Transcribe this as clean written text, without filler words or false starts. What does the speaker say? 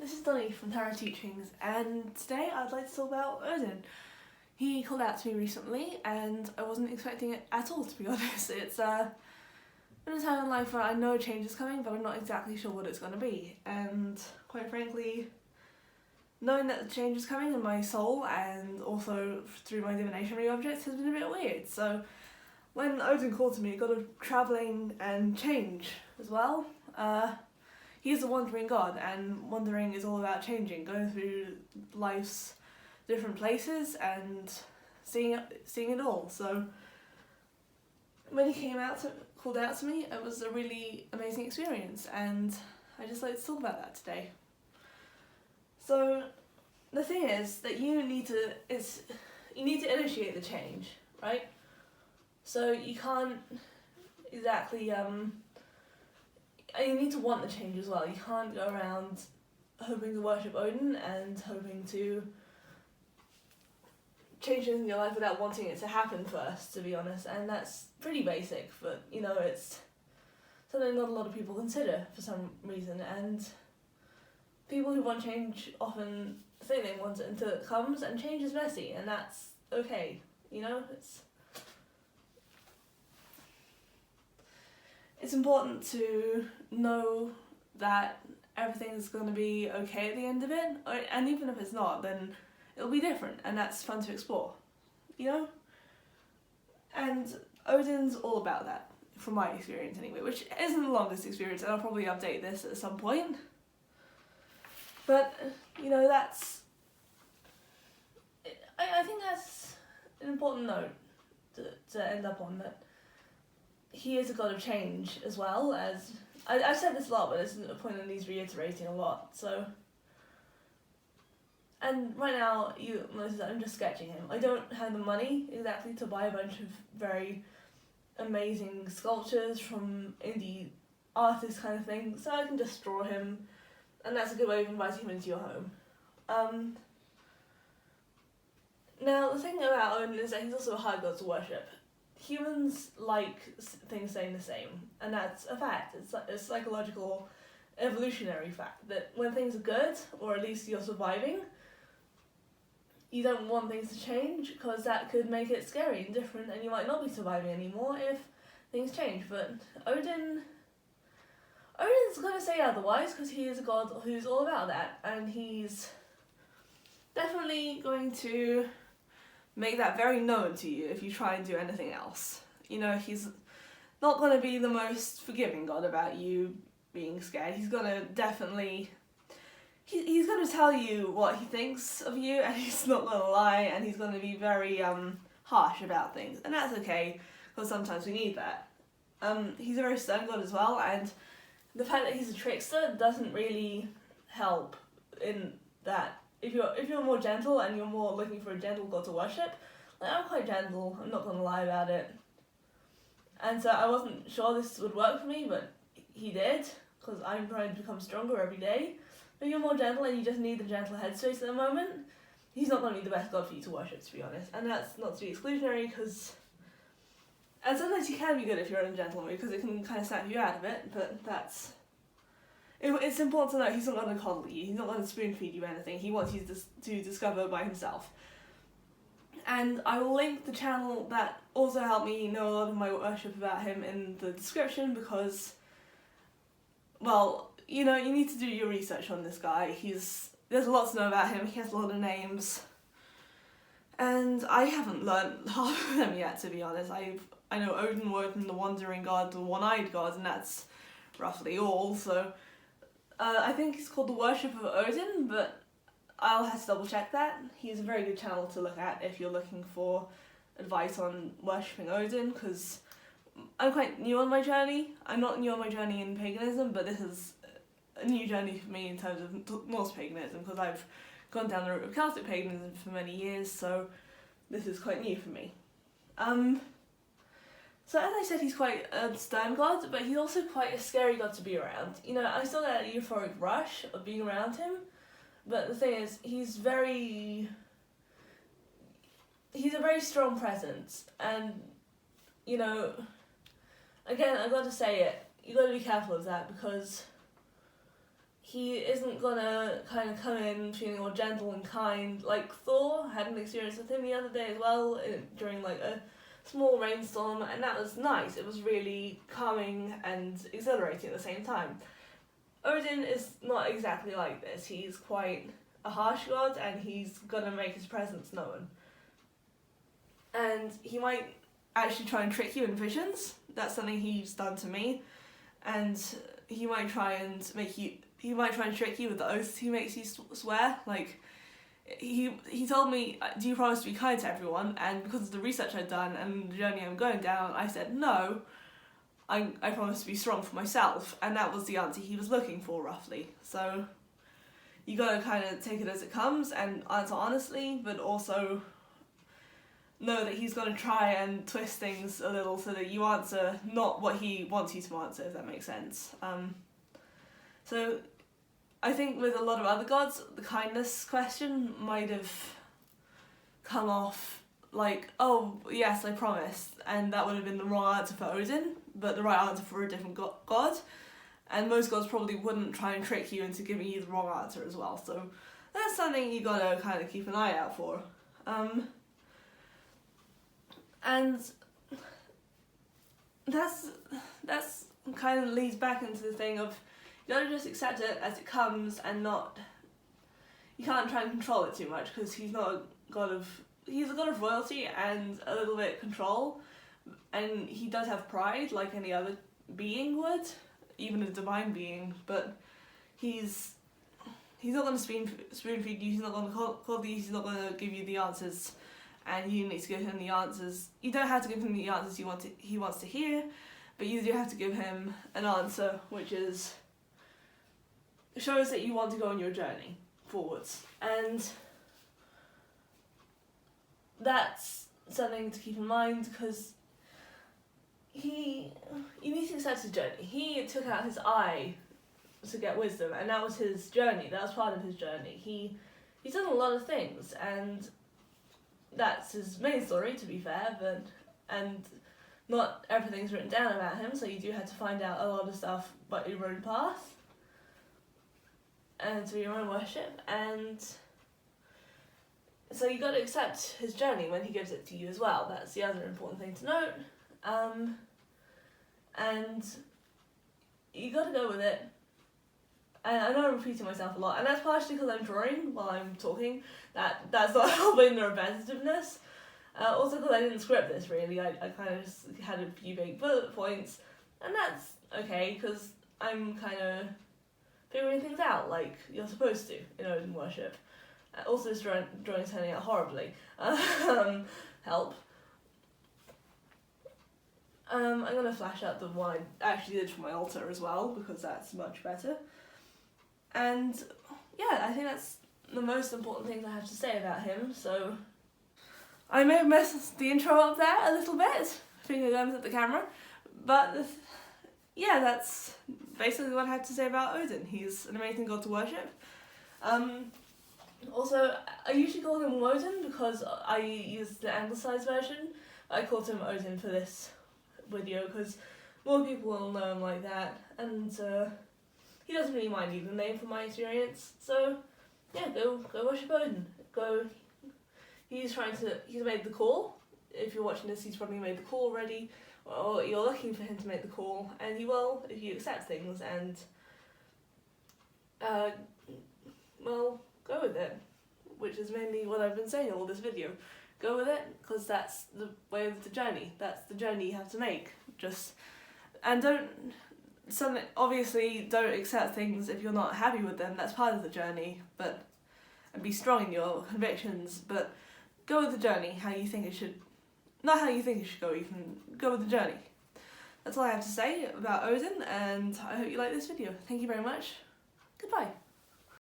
this is Donnie from Tarot Teachings, and today I'd like to talk about Odin. He called out to me recently, and I wasn't expecting it at all, to be honest. It's been a time in life where I know change is coming, but I'm not exactly sure what it's going to be. And quite frankly, knowing that the change is coming in my soul and also through my divination objects has been a bit weird. So when Odin called to me, it got of travelling and change as well. He's a wandering god, and wandering is all about changing, going through life's different places and seeing it all. So when he called out to me, it was a really amazing experience, and I just like to talk about that today. So the thing is that you need to initiate the change, right? So you can't exactly you need to want the change as well. You can't go around hoping to worship Odin and hoping to change things in your life without wanting it to happen first, to be honest. And that's pretty basic, but you know, it's something not a lot of people consider for some reason. And people who want change often say they want it until it comes, and change is messy, and that's okay. You know, it's important to know that everything's going to be okay at the end of it, and even if it's not, then it'll be different, and that's fun to explore, you know? And Odin's all about that, from my experience anyway, which isn't the longest experience, and I'll probably update this at some point. But, you know, I think that's an important note to end up on, that he is a god of change as well. As I've said this a lot, but there's a point that needs reiterating a lot. So, and right now you notice that I'm just sketching him. I don't have the money exactly to buy a bunch of very amazing sculptures from indie artists kind of thing, so I can just draw him, and that's a good way of inviting him into your home. Now the thing about Odin is that he's also a hard god to worship. Humans like things staying the same, and that's a fact. It's a psychological, evolutionary fact that when things are good, or at least you're surviving, you don't want things to change, because that could make it scary and different, and you might not be surviving anymore if things change. But Odin's going to say otherwise, because he is a god who's all about that, and he's definitely going to make that very known to you if you try and do anything else. You know, he's not going to be the most forgiving god about you being scared. He's going to definitely... He's going to tell you what he thinks of you, and he's not going to lie, and he's going to be very harsh about things. And that's okay, because sometimes we need that. He's a very stern god as well, and the fact that he's a trickster doesn't really help in that. If you're more gentle and you're more looking for a gentle god to worship, like, I'm quite gentle, I'm not going to lie about it. And so I wasn't sure this would work for me, but he did, because I'm trying to become stronger every day. But if you're more gentle and you just need the gentle headspace at the moment, he's not going to be the best god for you to worship, to be honest. And that's not to be exclusionary, because... And sometimes he can be good if you're in a gentle mood, because it can kind of snap you out of it, but that's... It's important to know he's not going to coddle you, he's not going to spoon feed you anything, he wants you to discover by himself. And I will link the channel that also helped me know a lot of my worship about him in the description, because, well, you know, you need to do your research on this guy. There's a lot to know about him, he has a lot of names, and I haven't learned half of them yet, to be honest. I know Odin, Woden, the Wandering God, the One-Eyed God, and that's roughly all, so... I think it's called The Worship of Odin, but I'll have to double check that. He's a very good channel to look at if you're looking for advice on worshipping Odin, because I'm quite new on my journey. I'm not new on my journey in paganism, but this is a new journey for me in terms of Norse paganism, because I've gone down the route of Celtic paganism for many years, so this is quite new for me. So as I said, he's quite a stern god, but he's also quite a scary god to be around. You know, I still get that euphoric rush of being around him, but the thing is, he's a very strong presence, and, you know, again, I've got to say it, you got to be careful of that, because he isn't gonna kind of come in feeling all gentle and kind like Thor. I had an experience with him the other day as well, during like a small rainstorm, and that was nice. It was really calming and exhilarating at the same time. Odin is not exactly like this. He's quite a harsh god, and he's gonna make his presence known. And he might actually try and trick you in visions. That's something he's done to me. And he might try and trick you with the oaths he makes you swear. Like, he told me, do you promise to be kind to everyone? And because of the research I'd done and the journey I'm going down, I said no. I promise to be strong for myself, and that was the answer he was looking for, roughly. So you gotta kind of take it as it comes and answer honestly, but also know that he's gonna try and twist things a little so that you answer not what he wants you to answer, if that makes sense. So I think with a lot of other gods, the kindness question might have come off like, oh yes, I promised, and that would have been the wrong answer for Odin, but the right answer for a different god. And most gods probably wouldn't try and trick you into giving you the wrong answer as well. So that's something you gotta kind of keep an eye out for. And that's kind of leads back into the thing of, you gotta just accept it as it comes and not, you can't try and control it too much, because he's not a god of, he's a god of royalty and a little bit control, and he does have pride like any other being would, even a divine being, but he's not going to spoon feed you, he's not going to call you, he's not going to give you the answers, and you need to give him the answers. You don't have to give him the answers he wants to hear, but you do have to give him an answer which shows that you want to go on your journey forwards. And that's something to keep in mind, because you need to accept his journey. He took out his eye to get wisdom, and that was his journey. That was part of his journey. He's done a lot of things, and that's his main story, to be fair, and not everything's written down about him, so you do have to find out a lot of stuff about your own path and through your own worship, and so you got to accept his journey when he gives it to you as well. That's the other important thing to note. And you got to go with it. And I know I'm repeating myself a lot, and that's partially because I'm drawing while I'm talking. That's not helping the repetitiveness. Also because I didn't script this really. I kind of just had a few big bullet points, and that's okay because I'm kind of figuring things out like you're supposed to in Odin worship. Also, this drawing's turning out horribly. Help. I'm going to flash out the one I actually did for my altar as well, because that's much better. And yeah, I think that's the most important things I have to say about him, so I may have messed the intro up there a little bit, finger guns at the camera, but yeah, that's basically what I have to say about Odin. He's an amazing god to worship. Also, I usually call him Woden because I used the anglicised version. I called him Odin for this video because more people will know him like that, and he doesn't really mind either name from my experience. So yeah, go worship Odin. He's made the call. If you're watching this, he's probably made the call already, or you're looking for him to make the call, and he will if you accept things and well, go with it, which is mainly what I've been saying all this video. Go with it, because that's the way of the journey. That's the journey you have to make. Obviously don't accept things if you're not happy with them. That's part of the journey, and be strong in your convictions, but go with the journey, how you think it should, not how you think it should go, even go with the journey. That's all I have to say about Odin, and I hope you like this video. Thank you very much. Goodbye.